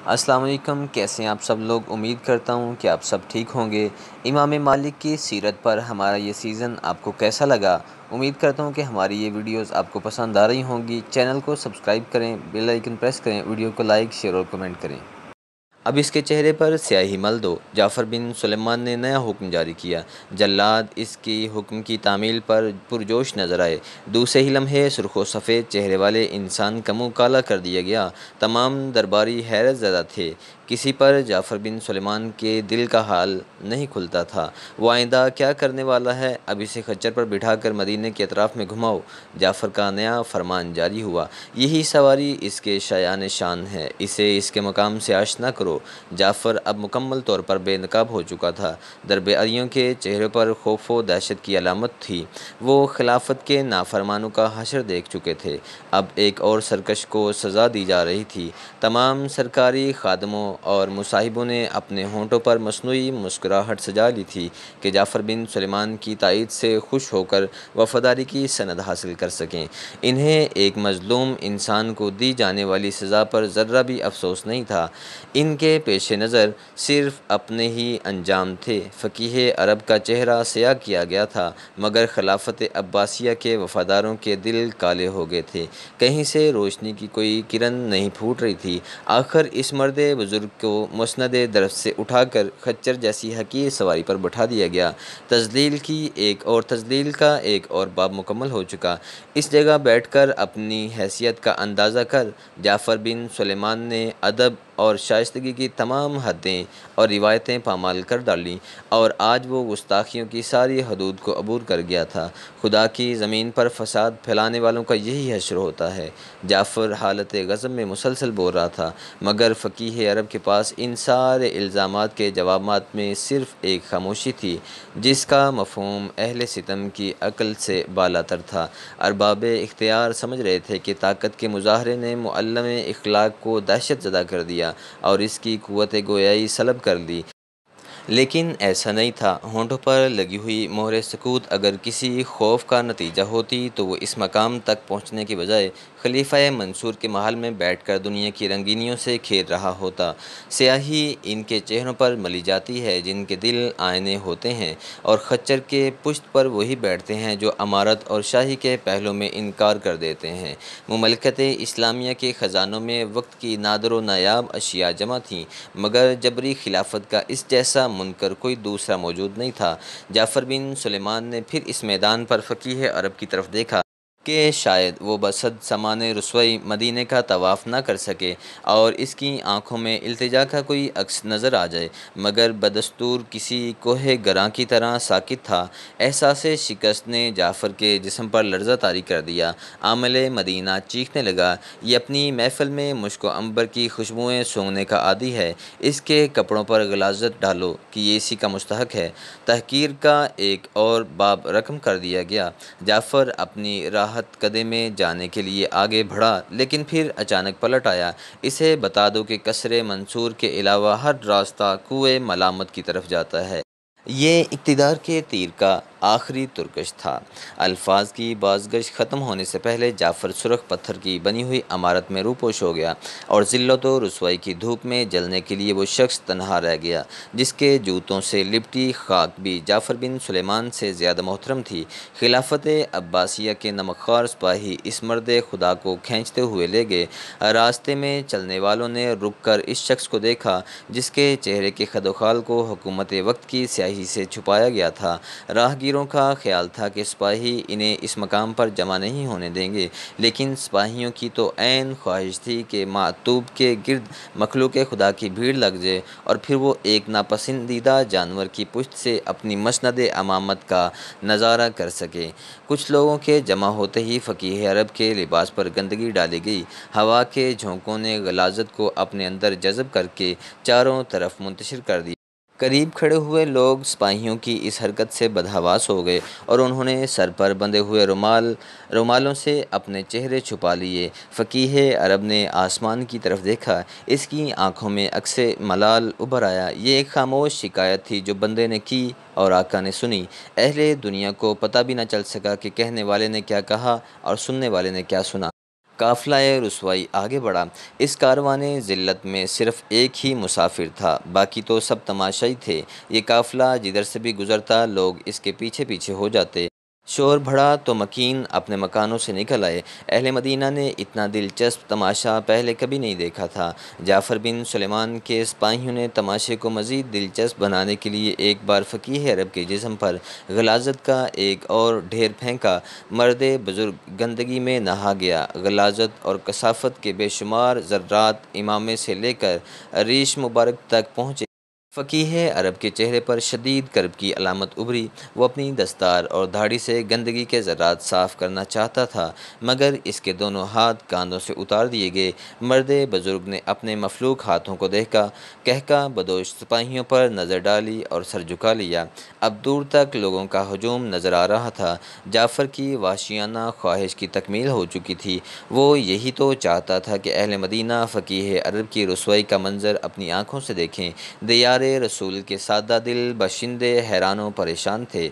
السلام علیکم، کیسے ہیں آپ سب لوگ؟ امید کرتا ہوں کہ آپ سب ٹھیک ہوں گے۔ امام مالک کی سیرت پر ہمارا یہ سیزن آپ کو کیسا لگا؟ امید کرتا ہوں کہ ہماری یہ ویڈیوز آپ کو پسند آ رہی ہوں گی۔ چینل کو سبسکرائب کریں، بیل آئیکن پریس کریں، ویڈیو کو لائک، شیئر اور کمنٹ کریں۔ اب اس کے چہرے پر سیاہی مل دو۔ جعفر بن سلیمان نے نیا حکم جاری کیا۔ جلاد اس کی حکم کی تعمیل پر پرجوش نظر آئے۔ دوسرے ہی لمحے سرخ و سفید چہرے والے انسان کا منہ کالا کر دیا گیا۔ تمام درباری حیرت زدہ تھے۔ کسی پر جعفر بن سلیمان کے دل کا حال نہیں کھلتا تھا۔ وہ آئندہ کیا کرنے والا ہے؟ اب اسے خچر پر بٹھا کر مدینے کے اطراف میں گھماؤ۔ جعفر کا نیا فرمان جاری ہوا۔ یہی سواری اس کے شایان شان ہے، اسے اس کے مقام سے آشنا کرو۔ جعفر اب مکمل طور پر بے نقاب ہو چکا تھا۔ درباریوں کے چہروں پر خوف و دہشت کی علامت تھی۔ وہ خلافت کے نافرمانوں کا حشر دیکھ چکے تھے۔ اب ایک اور سرکش کو سزا دی جا رہی تھی۔ تمام سرکاری خادموں اور مصاحبوں نے اپنے ہونٹوں پر مصنوعی مسکراہٹ سجا لی تھی کہ جعفر بن سلیمان کی تائید سے خوش ہو کر وفاداری کی سند حاصل کر سکیں۔ انہیں ایک مظلوم انسان کو دی جانے والی سزا پر ذرہ بھی افسوس نہیں تھا۔ ان کے پیش نظر صرف اپنے ہی انجام تھے۔ فقیہ عرب کا چہرہ سیاہ کیا گیا تھا، مگر خلافت عباسیہ کے وفاداروں کے دل کالے ہو گئے تھے۔ کہیں سے روشنی کی کوئی کرن نہیں پھوٹ رہی تھی۔ آخر اس مرد بزرگ کو مسند درفت سے اٹھا کر خچر جیسی حقیر سواری پر بٹھا دیا گیا۔ تذلیل کا ایک اور باب مکمل ہو چکا۔ اس جگہ بیٹھ کر اپنی حیثیت کا اندازہ کر جعفر بن سلیمان نے ادب اور شائستگی کی تمام حدیں اور روایتیں پامال کر ڈالیں، اور آج وہ گستاخیوں کی ساری حدود کو عبور کر گیا تھا۔ خدا کی زمین پر فساد پھیلانے والوں کا یہی حشر ہوتا ہے۔ جعفر حالت غضب میں مسلسل بول رہا تھا، مگر فقیہ عرب کے پاس ان سارے الزامات کے جوابات میں صرف ایک خاموشی تھی، جس کا مفہوم اہل ستم کی عقل سے بالاتر تھا۔ ارباب اختیار سمجھ رہے تھے کہ طاقت کے مظاہرے نے معلم اخلاق کو دہشت زدہ کر دیا اور اس کی قوت گویائی سلب کر لی، لیکن ایسا نہیں تھا۔ ہونٹوں پر لگی ہوئی مہر سکوت اگر کسی خوف کا نتیجہ ہوتی تو وہ اس مقام تک پہنچنے کے بجائے خلیفہ منصور کے محل میں بیٹھ کر دنیا کی رنگینیوں سے کھیل رہا ہوتا۔ سیاہی ان کے چہروں پر ملی جاتی ہے جن کے دل آئینے ہوتے ہیں، اور خچر کے پشت پر وہی بیٹھتے ہیں جو امارت اور شاہی کے پہلو میں انکار کر دیتے ہیں۔ مملکت اسلامیہ کے خزانوں میں وقت کی نادر و نایاب اشیاء جمع تھیں، مگر جبری خلافت کا اس جیسا منکر کوئی دوسرا موجود نہیں تھا۔ جعفر بن سلیمان نے پھر اس میدان پر فقیہ عرب کی طرف دیکھا کہ شاید وہ بصد سامان رسوائی مدینے کا طواف نہ کر سکے اور اس کی آنکھوں میں التجا کا کوئی عکس نظر آ جائے، مگر بدستور کسی کوہ گراں کی طرح ساکت تھا۔ احساس شکست نے جعفر کے جسم پر لرزہ طاری کر دیا۔ عامل مدینہ چیخنے لگا، یہ اپنی محفل میں مشک و عنبر کی خوشبوئیں سونگھنے کا عادی ہے، اس کے کپڑوں پر غلاظت ڈالو کہ یہ اسی کا مستحق ہے۔ تحقیر کا ایک اور باب رقم کر دیا گیا۔ جعفر اپنی راحت قدے میں جانے کے لیے آگے بڑھا، لیکن پھر اچانک پلٹ آیا۔ اسے بتا دو کہ قصر منصور کے علاوہ ہر راستہ کوہ ملامت کی طرف جاتا ہے۔ یہ اقتدار کے تیر کا آخری ترکش تھا۔ الفاظ کی بازگشت ختم ہونے سے پہلے جعفر سرخ پتھر کی بنی ہوئی عمارت میں روپوش ہو گیا، اور ذلت و رسوائی کی دھوپ میں جلنے کے لیے وہ شخص تنہا رہ گیا جس کے جوتوں سے لپٹی خاک بھی جعفر بن سلیمان سے زیادہ محترم تھی۔ خلافت عباسیہ کے نمکخوار سپاہی اس مرد خدا کو کھینچتے ہوئے لے گئے۔ راستے میں چلنے والوں نے رک کر اس شخص کو دیکھا جس کے چہرے کے خد و خال کو حکومت وقت کی سیاہی سے چھپایا گیا تھا۔ راہگیروں کا خیال تھا کہ سپاہی انہیں اس مقام پر جمع نہیں ہونے دیں گے، لیکن سپاہیوں کی تو عین خواہش تھی کہ معتوب کے گرد مخلوق خدا کی بھیڑ لگ جائے اور پھر وہ ایک ناپسندیدہ جانور کی پشت سے اپنی مسند امامت کا نظارہ کر سکے۔ کچھ لوگوں کے جمع ہوتے ہی فقیہ عرب کے لباس پر گندگی ڈالی گئی۔ ہوا کے جھونکوں نے غلاظت کو اپنے اندر جذب کر کے چاروں طرف منتشر کر دیا۔ قریب کھڑے ہوئے لوگ سپاہیوں کی اس حرکت سے بدحواس ہو گئے اور انہوں نے سر پر بندھے ہوئے رومالوں سے اپنے چہرے چھپا لیے۔ فقیہ عرب نے آسمان کی طرف دیکھا، اس کی آنکھوں میں عکس ملال ابھر آیا۔ یہ ایک خاموش شکایت تھی جو بندے نے کی اور آقا نے سنی۔ اہل دنیا کو پتہ بھی نہ چل سکا کہ کہنے والے نے کیا کہا اور سننے والے نے کیا سنا۔ قافلہ رسوائی آگے بڑھا۔ اس کاروان ذلت میں صرف ایک ہی مسافر تھا، باقی تو سب تماشائی تھے۔ یہ قافلہ جدھر سے بھی گزرتا لوگ اس کے پیچھے پیچھے ہو جاتے۔ شور بڑھا تو مکین اپنے مکانوں سے نکل آئے۔ اہل مدینہ نے اتنا دلچسپ تماشا پہلے کبھی نہیں دیکھا تھا۔ جعفر بن سلیمان کے سپاہیوں نے تماشے کو مزید دلچسپ بنانے کے لیے ایک بار فقیہ عرب کے جسم پر غلاظت کا ایک اور ڈھیر پھینکا۔ مرد بزرگ گندگی میں نہا گیا۔ غلاظت اور کثافت کے بے شمار ذرات امامے سے لے کر ریش مبارک تک پہنچے۔ فقیہ عرب کے چہرے پر شدید کرب کی علامت ابھری۔ وہ اپنی دستار اور دھاڑی سے گندگی کے ذرات صاف کرنا چاہتا تھا، مگر اس کے دونوں ہاتھ کاندھوں سے اتار دیے گئے۔ مرد بزرگ نے اپنے مفلوک ہاتھوں کو دیکھا، کہکا بدوش سپاہیوں پر نظر ڈالی اور سر جھکا لیا۔ اب دور تک لوگوں کا ہجوم نظر آ رہا تھا۔ جعفر کی وحشیانہ خواہش کی تکمیل ہو چکی تھی۔ وہ یہی تو چاہتا تھا کہ اہل مدینہ فقیہ عرب کی رسوائی کا منظر اپنی آنکھوں سے دیکھیں۔ دیار رسول کے سادہ دل باشندے حیران و پریشان تھے۔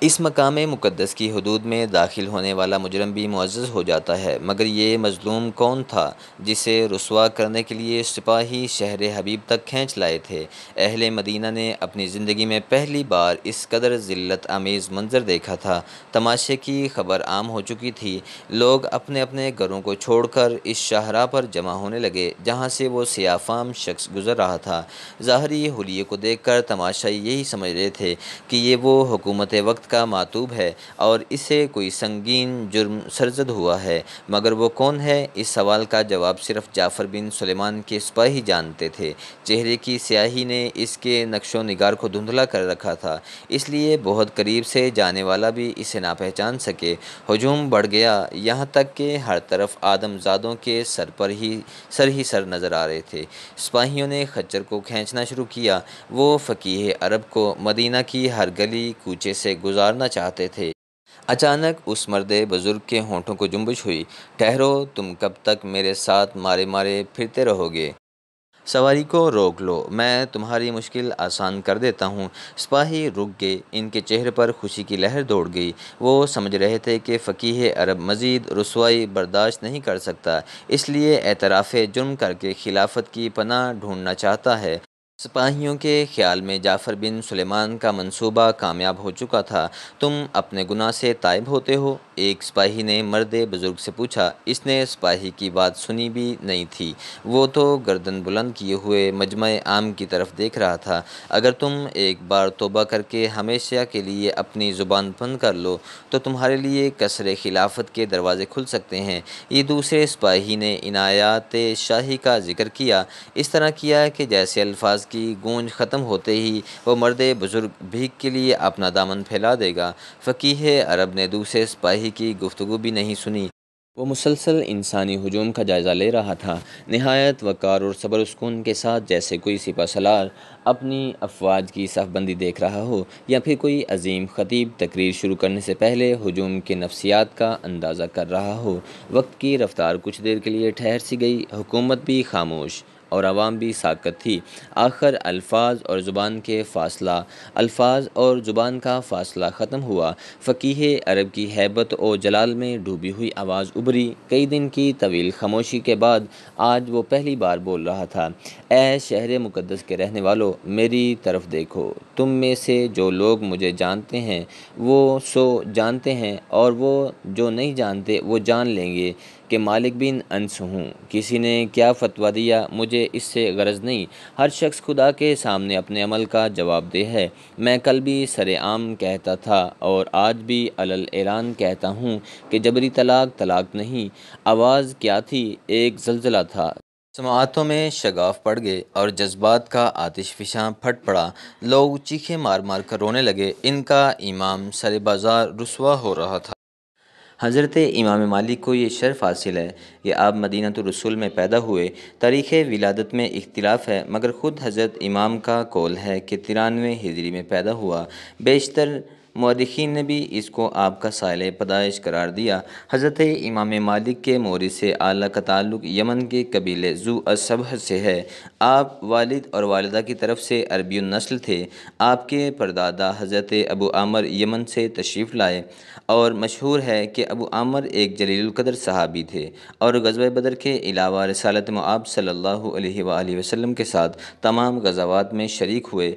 اس مقام مقدس کی حدود میں داخل ہونے والا مجرم بھی معزز ہو جاتا ہے، مگر یہ مظلوم کون تھا جسے رسوا کرنے کے لیے سپاہی شہر حبیب تک کھینچ لائے تھے؟ اہل مدینہ نے اپنی زندگی میں پہلی بار اس قدر ذلت آمیز منظر دیکھا تھا۔ تماشے کی خبر عام ہو چکی تھی۔ لوگ اپنے اپنے گھروں کو چھوڑ کر اس شاہراہ پر جمع ہونے لگے جہاں سے وہ سیاہ فام شخص گزر رہا تھا۔ ظاہری حلیے کو دیکھ کر تماشائی یہی سمجھ رہے تھے کہ یہ وہ حکومت وقت کا معتوب ہے اور اسے کوئی سنگین جرم سرزد ہوا ہے، مگر وہ کون ہے؟ اس سوال کا جواب صرف جعفر بن سلیمان کے سپاہی جانتے تھے۔ چہرے کی سیاہی نے اس کے نقش و نگار کو دھندلا کر رکھا تھا، اس لیے بہت قریب سے جانے والا بھی اسے نہ پہچان سکے۔ ہجوم بڑھ گیا، یہاں تک کہ ہر طرف آدم زادوں کے سر نظر آ رہے تھے۔ سپاہیوں نے خچر کو کھینچنا شروع کیا۔ وہ فقیہ عرب کو مدینہ کی ہر گلی کوچے سے گزارنا چاہتے تھے۔ اچانک اس مرد بزرگ کے ہونٹوں کو جنبش ہوئی۔ ٹھہرو، تم کب تک میرے ساتھ مارے مارے پھرتے رہو گے؟ سواری کو روک لو، میں تمہاری مشکل آسان کر دیتا ہوں۔ سپاہی رک گئے، ان کے چہرے پر خوشی کی لہر دوڑ گئی۔ وہ سمجھ رہے تھے کہ فقیہ عرب مزید رسوائی برداشت نہیں کر سکتا، اس لیے اعتراف جرم کر کے خلافت کی پناہ ڈھونڈنا چاہتا ہے۔ سپاہیوں کے خیال میں جعفر بن سلیمان کا منصوبہ کامیاب ہو چکا تھا۔ تم اپنے گناہ سے تائب ہوتے ہو؟ ایک سپاہی نے مرد بزرگ سے پوچھا۔ اس نے سپاہی کی بات سنی بھی نہیں تھی، وہ تو گردن بلند کیے ہوئے مجمع عام کی طرف دیکھ رہا تھا۔ اگر تم ایک بار توبہ کر کے ہمیشہ کے لیے اپنی زبان بند کر لو تو تمہارے لیے قصر خلافت کے دروازے کھل سکتے ہیں۔ یہ دوسرے سپاہی نے عنایات شاہی کا ذکر کیا، اس طرح کیا کہ جیسے الفاظ کی گونج ختم ہوتے ہی وہ مرد بزرگ بھیک کے لیے اپنا دامن پھیلا دے گا۔ فقیہ عرب نے دوسرے سپاہی کی گفتگو بھی نہیں سنی۔ وہ مسلسل انسانی ہجوم کا جائزہ لے رہا تھا، نہایت وقار اور صبر و سکون کے ساتھ، جیسے کوئی سپہ سالار اپنی افواج کی صف بندی دیکھ رہا ہو یا پھر کوئی عظیم خطیب تقریر شروع کرنے سے پہلے ہجوم کے نفسیات کا اندازہ کر رہا ہو۔ وقت کی رفتار کچھ دیر کے لیے ٹھہر سی گئی، حکومت بھی خاموش اور عوام بھی ساکت تھی۔ آخر الفاظ اور زبان کا فاصلہ ختم ہوا۔ فقیہ عرب کی ہیبت و جلال میں ڈوبی ہوئی آواز ابھری۔ کئی دن کی طویل خاموشی کے بعد آج وہ پہلی بار بول رہا تھا۔ اے شہر مقدس کے رہنے والو، میری طرف دیکھو۔ تم میں سے جو لوگ مجھے جانتے ہیں وہ سو جانتے ہیں، اور وہ جو نہیں جانتے وہ جان لیں گے کہ مالک بن انس ہوں۔ کسی نے کیا فتویٰ دیا، مجھے اس سے غرض نہیں۔ ہر شخص خدا کے سامنے اپنے عمل کا جواب دہ ہے۔ میں کل بھی سر عام کہتا تھا اور آج بھی علل اعلان کہتا ہوں کہ جبری طلاق طلاق نہیں۔ آواز کیا تھی؟ ایک زلزلہ تھا۔ سماعتوں میں شگاف پڑ گئے اور جذبات کا آتش فشاں پھٹ پڑا۔ لوگ چیخیں مار مار کر رونے لگے۔ ان کا امام سر بازار رسوا ہو رہا تھا۔ حضرت امام مالک کو یہ شرف حاصل ہے کہ آپ مدینۃ الرسول میں پیدا ہوئے۔ تاریخ ولادت میں اختلاف ہے، مگر خود حضرت امام کا قول ہے کہ 93 ہجری میں پیدا ہوا۔ بیشتر مورخین نے بھی اس کو آپ کا سائل پیدائش قرار دیا۔ حضرت امام مالک کے مورث سے اعلیٰ کا تعلق یمن کے قبیلے ذو الصبح سے ہے۔ آپ والد اور والدہ کی طرف سے عربی النسل تھے۔ آپ کے پردادا حضرت ابو عامر یمن سے تشریف لائے، اور مشہور ہے کہ ابو عامر ایک جلیل القدر صحابی تھے اور غزوہ بدر کے علاوہ رسالت مآب صلی اللہ علیہ وآلہ وسلم کے ساتھ تمام غزوات میں شریک ہوئے۔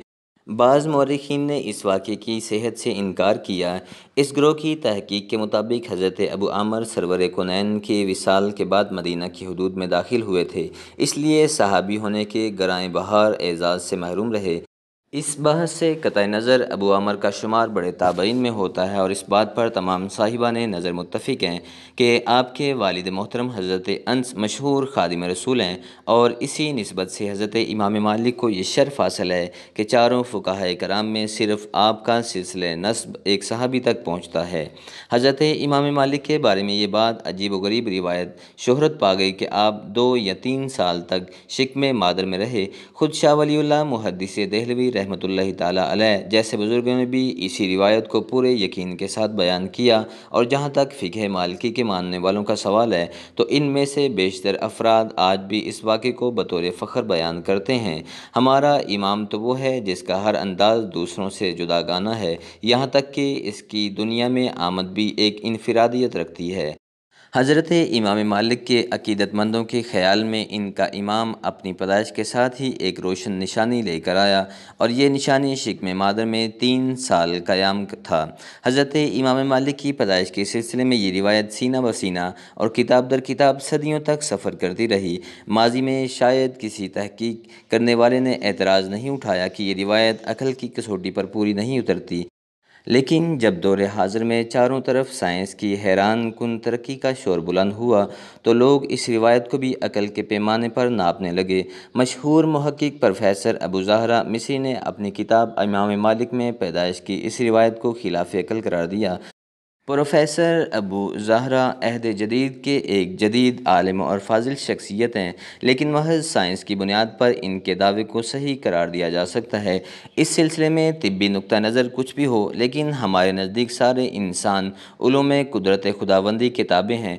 بعض مورخین نے اس واقعے کی صحت سے انکار کیا۔ اس گروہ کی تحقیق کے مطابق حضرت ابو عامر سرور کونین کے وصال کے بعد مدینہ کی حدود میں داخل ہوئے تھے، اس لیے صحابی ہونے کے گرائیں بہار اعزاز سے محروم رہے۔ اس بحث سے قطع نظر ابو عامر کا شمار بڑے تابعین میں ہوتا ہے، اور اس بات پر تمام صاحبان نظر متفق ہیں کہ آپ کے والد محترم حضرت انس مشہور خادم رسول ہیں، اور اسی نسبت سے حضرت امام مالک کو یہ شرف حاصل ہے کہ چاروں فقہاء کرام میں صرف آپ کا سلسلہ نسب ایک صحابی تک پہنچتا ہے۔ حضرت امام مالک کے بارے میں یہ بات عجیب و غریب روایت شہرت پا گئی کہ آپ 2 یا 3 سال تک شکم مادر میں رہے۔ خود شاہ ولی اللہ محدث دہلوی رحمۃ اللہ تعالیٰ علیہ جیسے بزرگوں نے بھی اسی روایت کو پورے یقین کے ساتھ بیان کیا، اور جہاں تک فقہ مالکی کے ماننے والوں کا سوال ہے تو ان میں سے بیشتر افراد آج بھی اس واقعے کو بطور فخر بیان کرتے ہیں۔ ہمارا امام تو وہ ہے جس کا ہر انداز دوسروں سے جداگانہ ہے، یہاں تک کہ اس کی دنیا میں آمد بھی ایک انفرادیت رکھتی ہے۔ حضرت امام مالک کے عقیدت مندوں کے خیال میں ان کا امام اپنی پیدائش کے ساتھ ہی ایک روشن نشانی لے کر آیا، اور یہ نشانی شکم مادر میں 3 سال قیام تھا۔ حضرت امام مالک کی پیدائش کے سلسلے میں یہ روایت سینہ بہ سینہ اور کتاب در کتاب صدیوں تک سفر کرتی رہی۔ ماضی میں شاید کسی تحقیق کرنے والے نے اعتراض نہیں اٹھایا کہ یہ روایت عقل کی کسوٹی پر پوری نہیں اترتی، لیکن جب دور حاضر میں چاروں طرف سائنس کی حیران کن ترقی کا شور بلند ہوا تو لوگ اس روایت کو بھی عقل کے پیمانے پر ناپنے لگے۔ مشہور محقق پروفیسر ابو زہرہ مصری نے اپنی کتاب امام مالک میں پیدائش کی اس روایت کو خلاف عقل قرار دیا۔ پروفیسر ابو زہرہ عہد جدید کے ایک جدید عالم اور فاضل شخصیت ہیں، لیکن محض سائنس کی بنیاد پر ان کے دعوے کو صحیح قرار دیا جا سکتا ہے۔ اس سلسلے میں طبی نقطہ نظر کچھ بھی ہو، لیکن ہمارے نزدیک سارے انسان علوم قدرت خداوندی کے تابع ہیں۔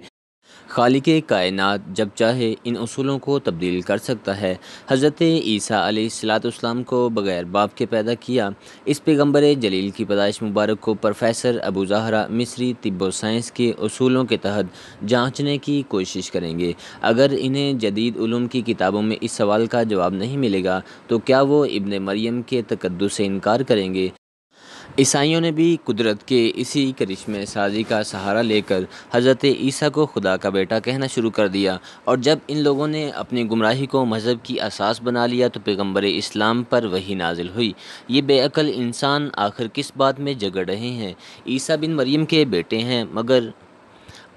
خالق کائنات جب چاہے ان اصولوں کو تبدیل کر سکتا ہے۔ حضرت عیسیٰ علیہ السلام کو بغیر باپ کے پیدا کیا۔ اس پیغمبر جلیل کی پیدائش مبارک کو پروفیسر ابو زہرہ مصری طب و سائنس کے اصولوں کے تحت جانچنے کی کوشش کریں گے۔ اگر انہیں جدید علوم کی کتابوں میں اس سوال کا جواب نہیں ملے گا تو کیا وہ ابن مریم کے تقدس سے انکار کریں گے؟ عیسائیوں نے بھی قدرت کے اسی کرشمے سازی کا سہارا لے کر حضرت عیسیٰ کو خدا کا بیٹا کہنا شروع کر دیا، اور جب ان لوگوں نے اپنی گمراہی کو مذہب کی اساس بنا لیا تو پیغمبر اسلام پر وحی نازل ہوئی۔ یہ بے عقل انسان آخر کس بات میں جگڑ رہے ہیں؟ عیسیٰ بن مریم کے بیٹے ہیں، مگر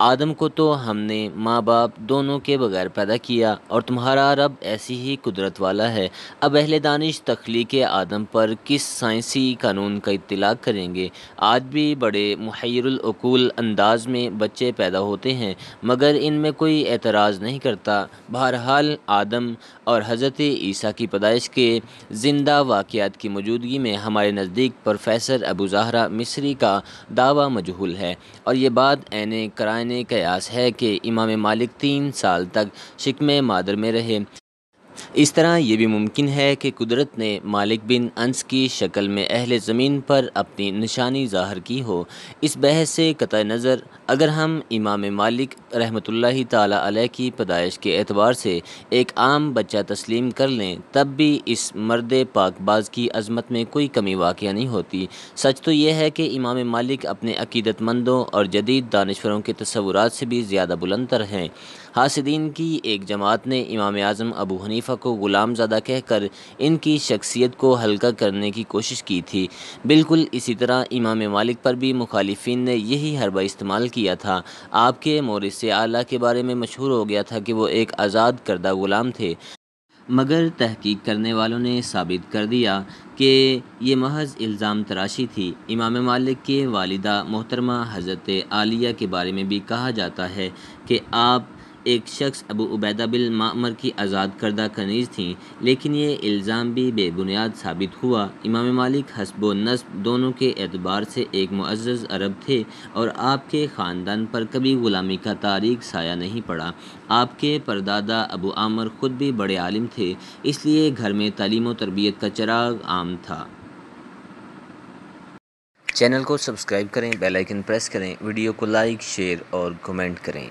آدم کو تو ہم نے ماں باپ دونوں کے بغیر پیدا کیا، اور تمہارا رب ایسی ہی قدرت والا ہے۔ اب اہل دانش تخلیق آدم پر کس سائنسی قانون کا اطلاق کریں گے؟ آج بھی بڑے محیر العقول انداز میں بچے پیدا ہوتے ہیں، مگر ان میں کوئی اعتراض نہیں کرتا۔ بہرحال آدم اور حضرت عیسیٰ کی پیدائش کے زندہ واقعات کی موجودگی میں ہمارے نزدیک پروفیسر ابو زہرہ مصری کا دعویٰ مجہول ہے، اور یہ بات عین قرائن قیاس ہے کہ امام مالک 3 سال تک شکم مادر میں رہے۔ اس طرح یہ بھی ممکن ہے کہ قدرت نے مالک بن انس کی شکل میں اہل زمین پر اپنی نشانی ظاہر کی ہو۔ اس بحث سے قطع نظر اگر ہم امام مالک رحمۃ اللہ تعالیٰ علیہ کی پیدائش کے اعتبار سے ایک عام بچہ تسلیم کر لیں، تب بھی اس مرد پاک باز کی عظمت میں کوئی کمی واقع نہیں ہوتی۔ سچ تو یہ ہے کہ امام مالک اپنے عقیدت مندوں اور جدید دانشوروں کے تصورات سے بھی زیادہ بلند تر ہیں۔ حاسدین کی ایک جماعت نے امام اعظم ابو حنیفہ کو غلام زادہ کہہ کر ان کی شخصیت کو ہلکا کرنے کی کوشش کی تھی۔ بالکل اسی طرح امام مالک پر بھی مخالفین نے یہی حربہ استعمال کیا تھا۔ آپ کے مورث اعلیٰ کے بارے میں مشہور ہو گیا تھا کہ وہ ایک آزاد کردہ غلام تھے، مگر تحقیق کرنے والوں نے ثابت کر دیا کہ یہ محض الزام تراشی تھی۔ امام مالک کے والدہ محترمہ حضرت عالیہ کے بارے میں بھی کہا جاتا ہے کہ آپ ایک شخص ابو عبیدہ بن معمر کی آزاد کردہ کنیز تھیں، لیکن یہ الزام بھی بے بنیاد ثابت ہوا۔ امام مالک حسب و نسب دونوں کے اعتبار سے ایک معزز عرب تھے اور آپ کے خاندان پر کبھی غلامی کا تاریک سایہ نہیں پڑا۔ آپ کے پردادا ابو عامر خود بھی بڑے عالم تھے، اس لیے گھر میں تعلیم و تربیت کا چراغ عام تھا۔ چینل کو سبسکرائب کریں، بیل آئیکن پریس کریں، ویڈیو کو لائک، شیئر اور کمنٹ کریں۔